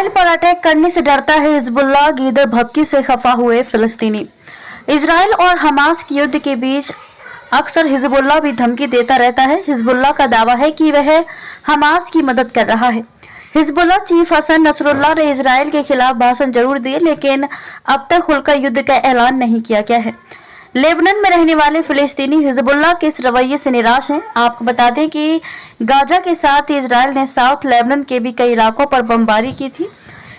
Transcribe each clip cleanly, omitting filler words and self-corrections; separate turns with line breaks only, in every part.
Israel पर attack करने से डरता है हिजबुल्लाह, गीदड़ भभकी से खफा हुए फिलिस्तीनी। इजराइल और हमास के युद्ध के बीच अक्सर हिजबुल्लाह भी धमकी देता रहता है। हिजबुल्लाह का दावा है कि वह हमास की मदद कर रहा है। हिजबुल्लाह चीफ हसन नसरुल्लाह ने इजराइल के खिलाफ भाषण जरूर दिए, लेकिन अब तक खुलकर युद्ध का ऐलान नहीं किया गया है। लेबनान में रहने वाले फिलिस्तीनी हिजबुल्लाह के इस रवैये से निराश हैं। आपको बता दें कि गाजा के साथ ही इजराइल ने साउथ लेबनान के भी कई इलाकों पर बमबारी की थी।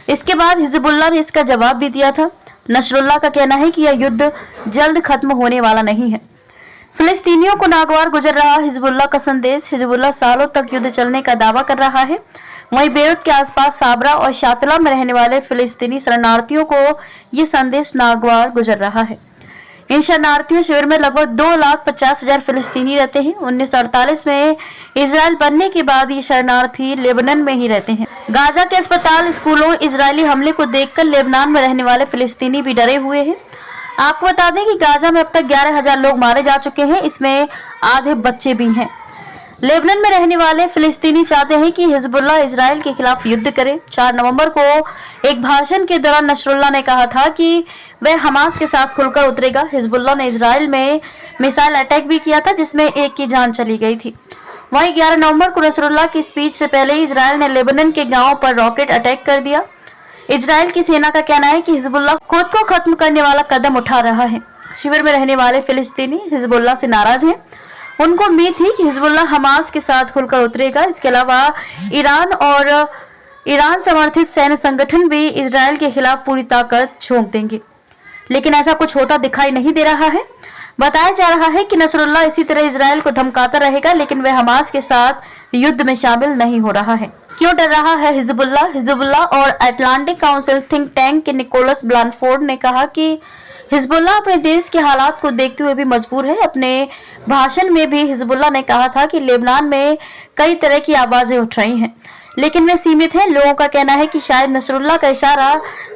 इसके बाद हिजबुल्लाह ने इसका जवाब भी दिया था। नसरुल्लाह का कहना है कि यह युद्ध जल्द खत्म होने वाला नहीं है। फिलिस्तीनियों को नागवार गुजर रहा हिजबुल्लाह का संदेश। हिजबुल्लाह सालों तक युद्ध चलने का दावा कर रहा है। वहीं बेरूत के आसपास साबरा और शातला में रहने वाले फिलिस्तीनी शरणार्थियों को ये संदेश नागवार गुजर रहा है। इन शरणार्थियों शिविर में लगभग 2,50,000 फिलिस्तीनी रहते हैं। 1948 में इजराइल बनने के बाद ये शरणार्थी लेबनान में ही रहते हैं। गाजा के अस्पताल, स्कूलों, इजरायली हमले को देखकर लेबनान में रहने वाले फिलिस्तीनी भी डरे हुए हैं। आपको बता दें कि गाजा में अब तक 11,000 लोग मारे जा चुके हैं, इसमें आधे बच्चे भी हैं। लेबनान में रहने वाले फिलिस्तीनी चाहते हैं कि हिजबुल्लाह इजराइल के खिलाफ युद्ध करे। 4 नवंबर को एक भाषण के दौरान नसरुल्लाह ने कहा था कि वह हमास के साथ खुलकर उतरेगा। हिजबुल्लाह ने इजराइल में मिसाइल अटैक भी किया था, जिसमें एक की जान चली गई थी। वहीं 11 नवंबर को नसरुल्लाह की स्पीच से पहले ही इजराइल ने लेबनान के गाँव पर रॉकेट अटैक कर दिया। इजराइल की सेना का कहना है कि हिजबुल्लाह खुद को खत्म करने वाला कदम उठा रहा है। शिविर में रहने वाले फिलिस्तीनी हिजबुल्लाह से नाराज हैं। उनको उम्मीद थी कि हिजबुल्लाह हमास के साथ खुलकर उतरेगा। इसके अलावा ईरान समर्थित सैन्य संगठन भी इजराइल के खिलाफ पूरी ताकत झोंक देंगे, लेकिन ऐसा कुछ होता दिखाई नहीं दे रहा है। बताया जा रहा है कि नसरुल्लाह इसी तरह इजराइल को धमकाता रहेगा, लेकिन वह हमास के साथ युद्ध में शामिल नहीं हो रहा है। क्यों डर रहा है हिजबुल्लाह और अटलांटिक काउंसिल थिंक टैंक के निकोलस ब्लानफोर्ड ने कहा कि हिजबुल्लाह अपने देश के हालात को देखते हुए भी मजबूर है। अपने भाषण में भी हिजबुल्लाह ने कहा था कि लेबनान में कई तरह की आवाजें उठ रही हैं, लेकिन वे सीमित हैं। लोगों का कहना है कि शायद नसरुल्लाह का इशारा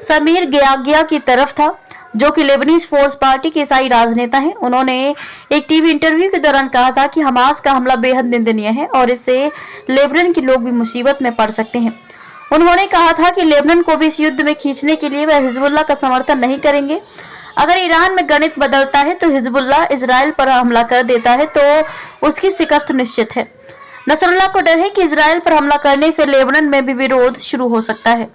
समीर गियागिया की तरफ था, जो कि लेबनीज फोर्स पार्टी के ईसाई राजनेता हैं। उन्होंने एक टीवी इंटरव्यू के दौरान कहा था कि हमास का हमला बेहद निंदनीय है और इससे लेबनान के लोग भी मुसीबत में पड़ सकते हैं। उन्होंने कहा था कि लेबनान को भी इस युद्ध में खींचने के लिए वह हिजबुल्लाह का समर्थन नहीं करेंगे। अगर ईरान में गणित बदलता है तो हिजबुल्लाह इजराइल पर हमला कर देता है तो उसकी शिकस्त निश्चित है। नसरुल्लाह को डर है कि इजराइल पर हमला करने से लेबनान में भी विरोध शुरू हो सकता है।